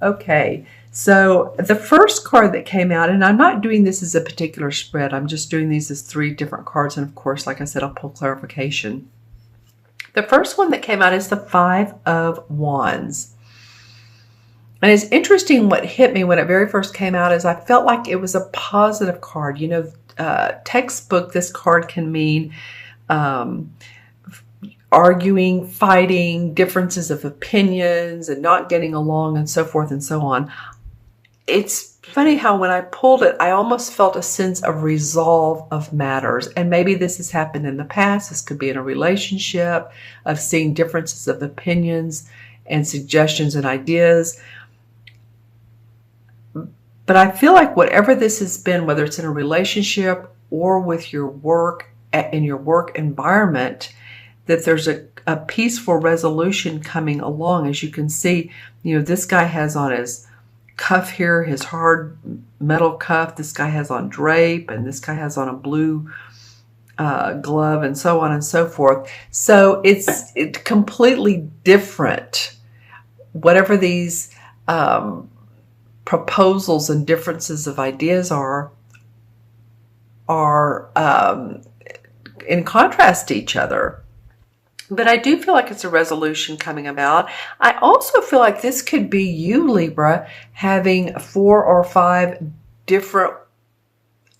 Okay, so the first card that came out, and I'm not doing this as a particular spread, I'm just doing these as 3 different cards, and of course, like I said, I'll pull clarification. The first one that came out is the Five of Wands. And it's interesting, what hit me when it very first came out is I felt like it was a positive card. You know, textbook, this card can mean arguing, fighting, differences of opinions, and not getting along, and so forth and so on. It's funny how when I pulled it, I almost felt a sense of resolve of matters. And maybe this has happened in the past. This could be in a relationship, of seeing differences of opinions and suggestions and ideas. But I feel like whatever this has been, whether it's in a relationship or with your work, in your work environment, that there's a peaceful resolution coming along. As you can see, you know, this guy has on his cuff here, his hard metal cuff. This guy has on drape, and this guy has on a blue glove, and so on and so forth. So it's completely different. Whatever these proposals and differences of ideas are in contrast to each other. But I do feel like it's a resolution coming about. I also feel like this could be you, Libra, having 4 or 5 different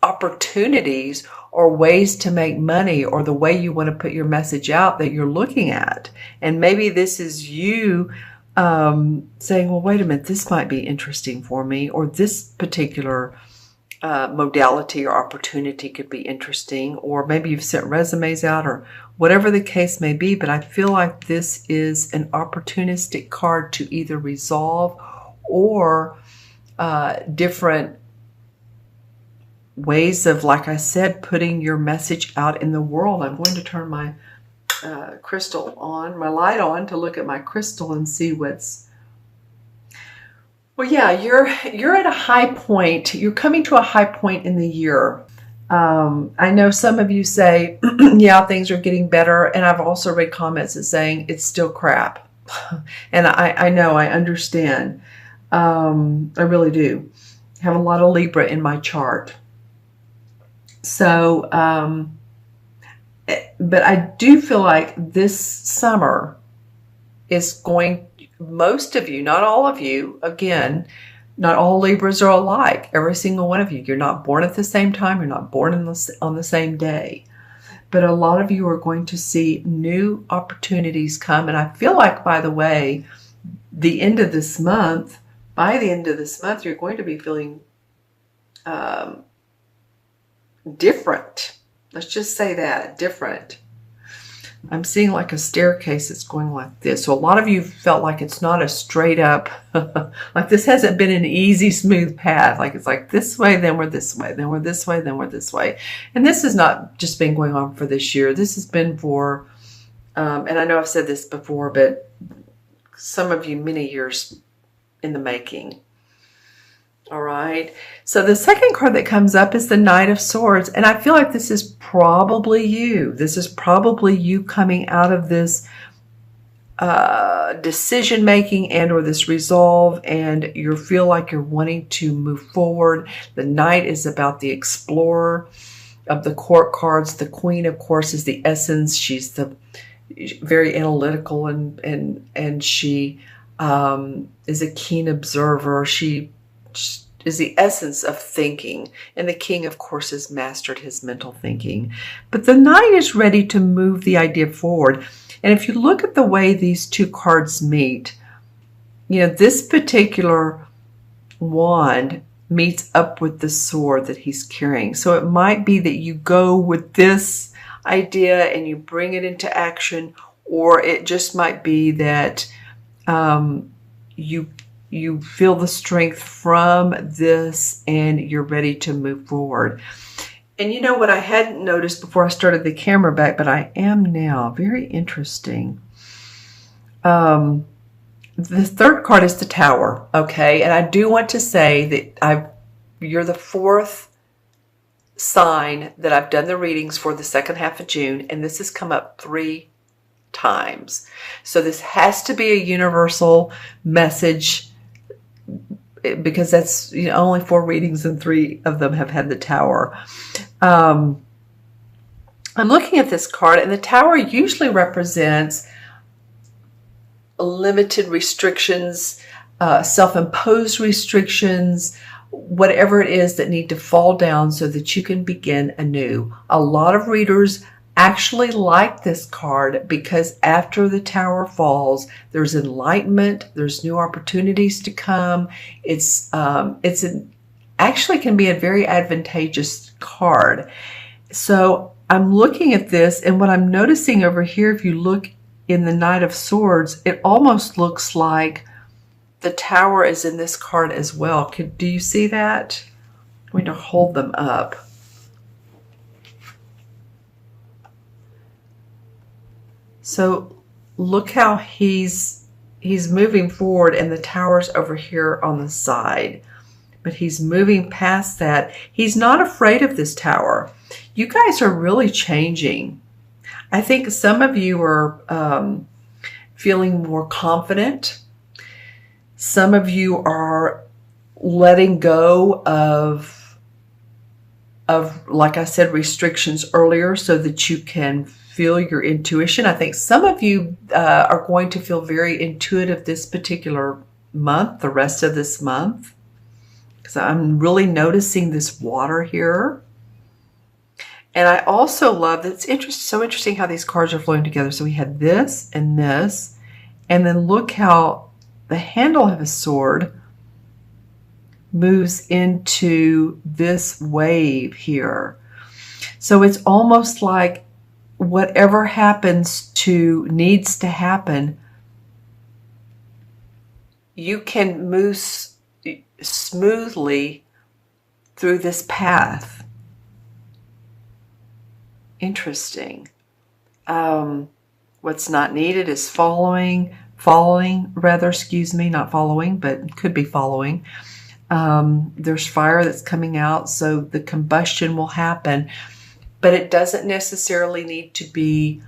opportunities or ways to make money, or the way you want to put your message out that you're looking at. And maybe this is you saying, well, wait a minute, this might be interesting for me, or this particular modality or opportunity could be interesting, or maybe you've sent resumes out, or whatever the case may be. But I feel like this is an opportunistic card to either resolve or different ways of, like I said, putting your message out in the world. I'm going to turn my crystal on, my light on, to look at my crystal and see what's... Well, yeah, you're at a high point. You're coming to a high point in the year. I know some of you say, yeah, things are getting better. And I've also read comments that saying it's still crap. And I know, I understand. I really do. I have a lot of Libra in my chart. So, but I do feel like this summer is going... Most of you, not all of you, again, not all Libras are alike. Every single one of you. You're not born at the same time. You're not born on the same day. But a lot of you are going to see new opportunities come. And I feel like, by the way, by the end of this month, you're going to be feeling different. Let's just say that, different. I'm seeing like a staircase that's going like this. So a lot of you felt like it's not a straight up, like this hasn't been an easy, smooth path. Like it's like this way, then we're this way, then we're this way, then we're this way. And this has not just been going on for this year. This has been for, and I know I've said this before, but some of you many years in the making. All right. So the second card that comes up is the Knight of Swords. And I feel like this is probably you. This is probably you coming out of this decision making and or this resolve, and you feel like you're wanting to move forward. The Knight is about the explorer of the court cards. The Queen, of course, is the essence. She's the very analytical, and she is a keen observer. She is the essence of thinking. And the King, of course, has mastered his mental thinking. But the Knight is ready to move the idea forward. And if you look at the way these two cards meet, you know, this particular wand meets up with the sword that he's carrying. So it might be that you go with this idea and you bring it into action, or it just might be that you feel the strength from this and you're ready to move forward. And you know what I hadn't noticed before I started the camera back, but I am now. Very interesting. The third card is the Tower, okay? And I do want to say that you're the 4th sign that I've done the readings for the second half of June, and this has come up 3 times. So this has to be a universal message because that's only 4 readings and 3 of them have had the Tower. I'm looking at this card, and the Tower usually represents limited restrictions, self-imposed restrictions, whatever it is that need to fall down so that you can begin anew. A lot of readers actually like this card because after the Tower falls, there's enlightenment, there's new opportunities to come. Actually can be a very advantageous card. So I'm looking at this, and what I'm noticing over here, if you look in the Knight of Swords, it almost looks like the Tower is in this card as well. Do you see that? I'm going to hold them up. So look how he's moving forward, and the Tower's over here on the side. But he's moving past that. He's not afraid of this Tower. You guys are really changing. I think some of you are feeling more confident. Some of you are letting go of, like I said, restrictions earlier so that you can feel your intuition. I think some of you are going to feel very intuitive this particular month, the rest of this month. Because I'm really noticing this water here. And I also love that it's so interesting how these cards are flowing together. So we had this, and then look how the handle of a sword moves into this wave here. So it's almost like whatever needs to happen, you can move smoothly through this path. Interesting. What's not needed is following, not following, but could be following. There's fire that's coming out, so the combustion will happen, but it doesn't necessarily need to be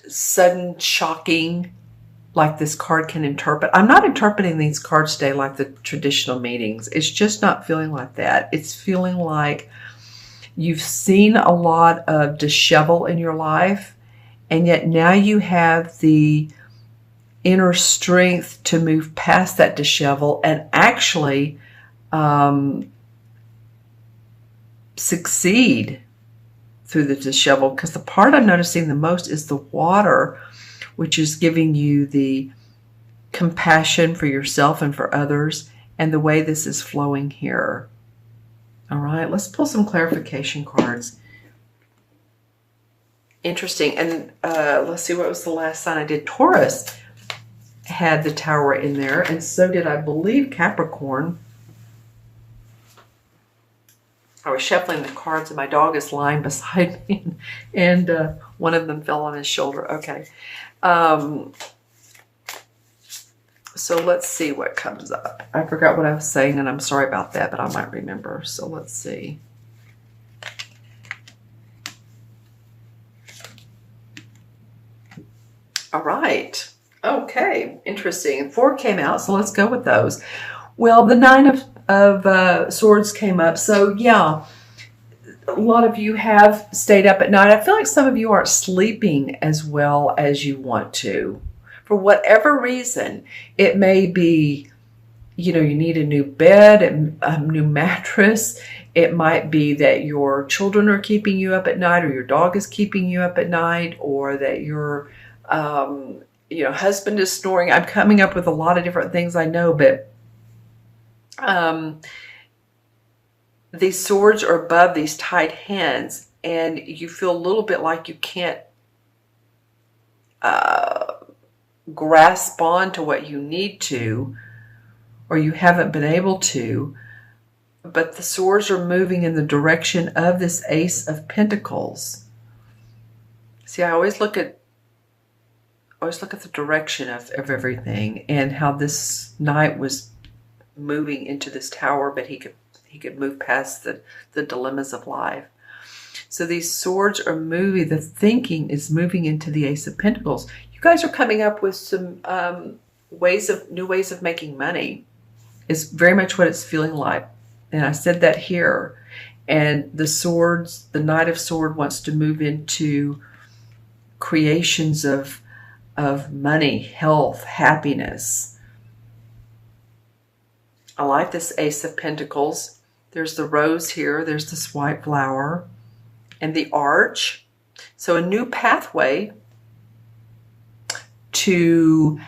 sudden, shocking, like this card can interpret. I'm not interpreting these cards today like the traditional meanings. It's just not feeling like that. It's feeling like you've seen a lot of dishevel in your life, and yet now you have the inner strength to move past that dishevel and actually succeed through the dishevel. Because the part I'm noticing the most is the water, which is giving you the compassion for yourself and for others, and the way this is flowing here. All right, let's pull some clarification cards. Interesting. And let's see, what was the last sign I did? Taurus had the Tower in there, and so did, I believe, Capricorn. I was shuffling the cards, and my dog is lying beside me, and one of them fell on his shoulder. Okay. So let's see what comes up. I forgot what I was saying, and I'm sorry about that, but I might remember. So let's see. All right. Okay. Interesting. 4 came out, so let's go with those. Well, the 9 of Swords came up. So yeah, a lot of you have stayed up at night. I feel like some of you aren't sleeping as well as you want to. For whatever reason, it may be, you need a new bed, a new mattress. It might be that your children are keeping you up at night, or your dog is keeping you up at night, or that your husband is snoring. I'm coming up with a lot of different things, I know, but these swords are above these tight hands, and you feel a little bit like you can't grasp on to what you need to, or you haven't been able to, but the swords are moving in the direction of this Ace of Pentacles. See, I always look at the direction of everything, and how this knight was moving into this Tower, but he could move past the dilemmas of life. So these swords are moving, the thinking is moving into the Ace of Pentacles. You guys are coming up with some new ways of making money is very much what it's feeling like. And I said that here. And the Knight of Swords wants to move into creations of money, health, happiness. I like this Ace of Pentacles. There's the rose here. There's this white flower and the arch. So a new pathway to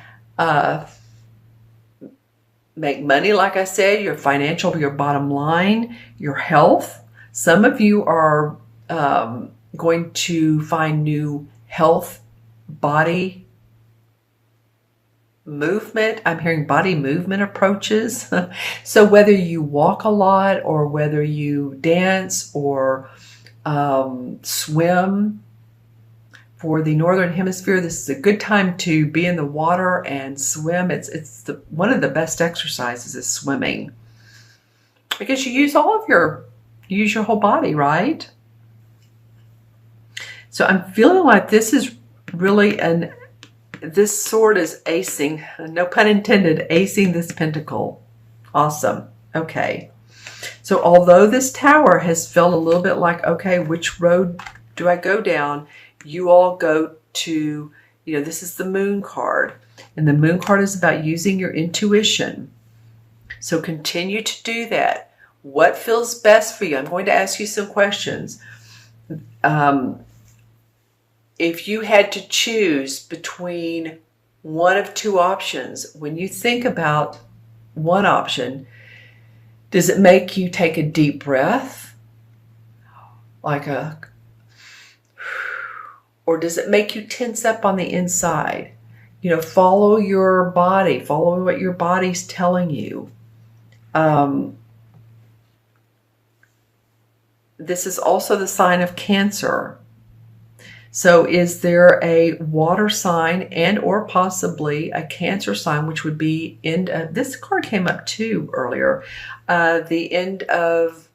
make money, like I said, your financial, your bottom line, your health. Some of you are going to find new health, body movement. I'm hearing body movement approaches. So whether you walk a lot or whether you dance or swim, for the Northern Hemisphere, this is a good time to be in the water and swim. It's one of the best exercises is swimming, because you use your whole body, right? So I'm feeling like this is really this sword is acing, no pun intended, acing this pentacle. Awesome. Okay. So although this tower has felt a little bit like, okay, which road do I go down? You all go to, this is the Moon card. And the Moon card is about using your intuition. So continue to do that. What feels best for you? I'm going to ask you some questions. If you had to choose between one of two options, when you think about one option, does it make you take a deep breath? Or does it make you tense up on the inside? Follow your body. Follow what your body's telling you. This is also the sign of Cancer. So is there a water sign and or possibly a Cancer sign, which would be this card came up too earlier, the end of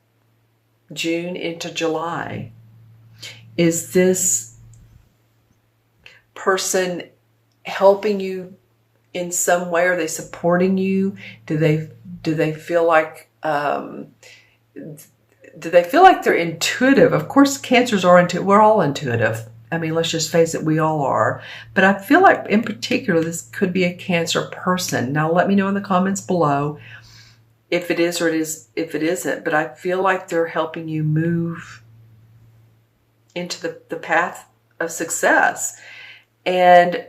June into July. Is this person helping you in some way? Are they supporting you? Do they feel like they're intuitive? Of course, Cancers are intuitive. We're all intuitive. I mean, let's just face it, we all are. But I feel like in particular, this could be a Cancer person. Now, let me know in the comments below if it is or if it isn't. But I feel like they're helping you move into the path of success. And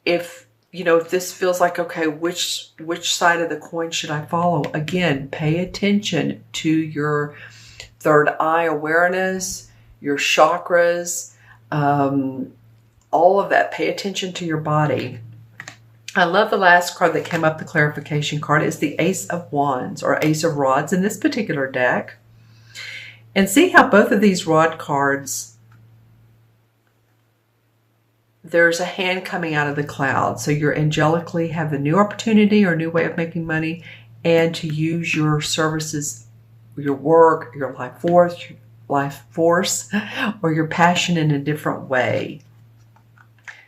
if this feels like, okay, which side of the coin should I follow? Again, pay attention to your third eye awareness, your chakras, all of that. Pay attention to your body. I love the last card that came up, the clarification card, is the Ace of Wands or Ace of Rods in this particular deck. And see how both of these rod cards, there's a hand coming out of the cloud. So you're angelically have a new opportunity or a new way of making money, and to use your services, your work, your life force, or your passion in a different way.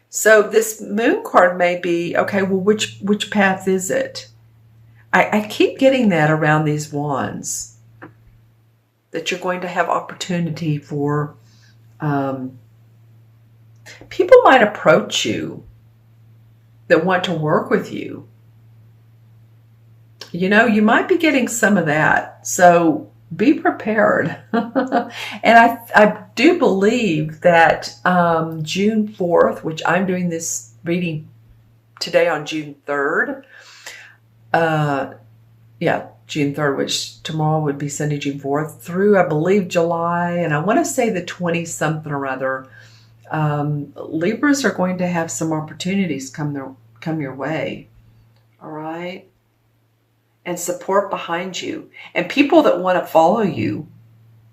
So this Moon card may be, okay, well, which path is it? I keep getting that around these wands, that you're going to have opportunity for, people might approach you that want to work with you. You might be getting some of that. So be prepared. And I do believe that June 4th, which I'm doing this reading today on June 3rd. June 3rd, which tomorrow would be Sunday, June 4th, through, I believe, July, and I want to say the 20-something or other. Libras are going to have some opportunities come your way. All right? And support behind you. And people that want to follow you.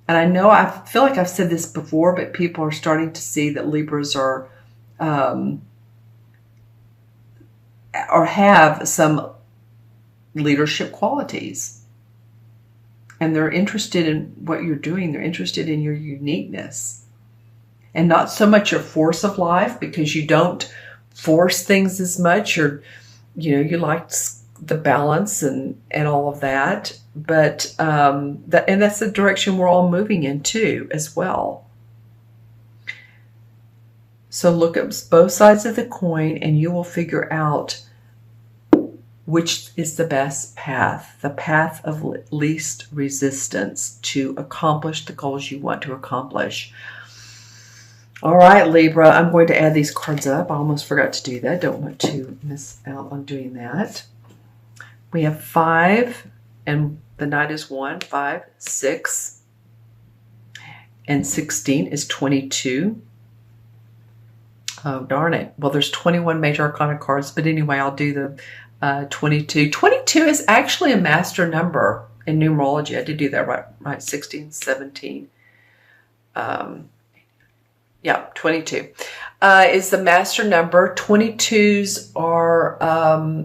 And I feel like I've said this before, but people are starting to see that Libras are or have some leadership qualities. And they're interested in what you're doing. They're interested in your uniqueness. And not so much your force of life, because you don't force things as much. You like the balance and all of that, but and that's the direction we're all moving in too as well. So look at both sides of the coin and you will figure out which is the best path, the path of least resistance to accomplish the goals you want to accomplish. All right, Libra, I'm going to add these cards up. I almost forgot to do that. Don't want to miss out on doing that. We have 5, and the Knight is 1, 5, 6, and 16 is 22. Oh, darn it. Well, there's 21 major arcana cards, but anyway, I'll do the 22. 22 is actually a master number in numerology. I did do that right, 16, 17. Yeah, 22 is the master number. 22s are,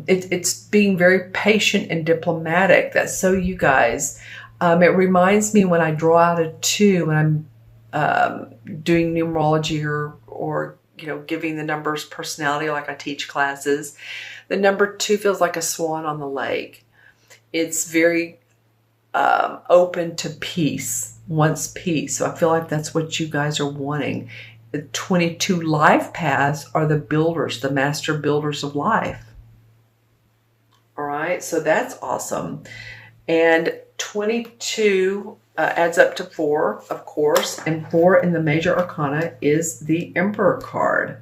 it's being very patient and diplomatic. That's so you guys. It reminds me when I draw out a 2, when I'm doing numerology or giving the numbers personality like I teach classes. The number 2 feels like a swan on the lake. It's very open to peace, wants peace. So I feel like that's what you guys are wanting. The 22 life paths are the builders, the master builders of life. All right, so that's awesome. And 22 adds up to 4, of course, and 4 in the major arcana is the Emperor card.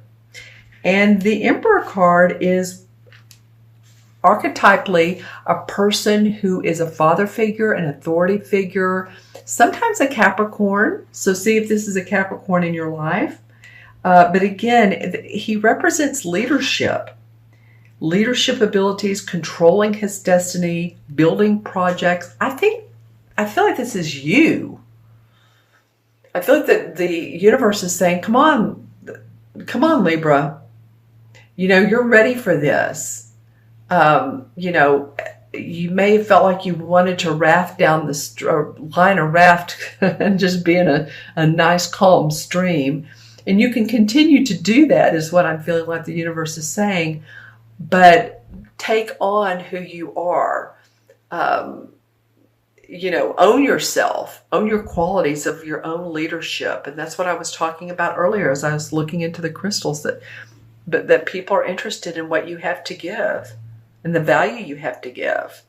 And the Emperor card is archetypally a person who is a father figure, an authority figure, sometimes a Capricorn. So see if this is a Capricorn in your life. But again, he represents leadership abilities, controlling his destiny, building projects. I feel like this is you. I feel like that the universe is saying, come on, Libra. You're ready for this. You may have felt like you wanted to raft down line a raft and just be in a nice, calm stream. And you can continue to do that, is what I'm feeling like the universe is saying. But take on who you are. Own yourself. Own your qualities of your own leadership. And that's what I was talking about earlier as I was looking into the crystals, that people are interested in what you have to give and the value you have to give.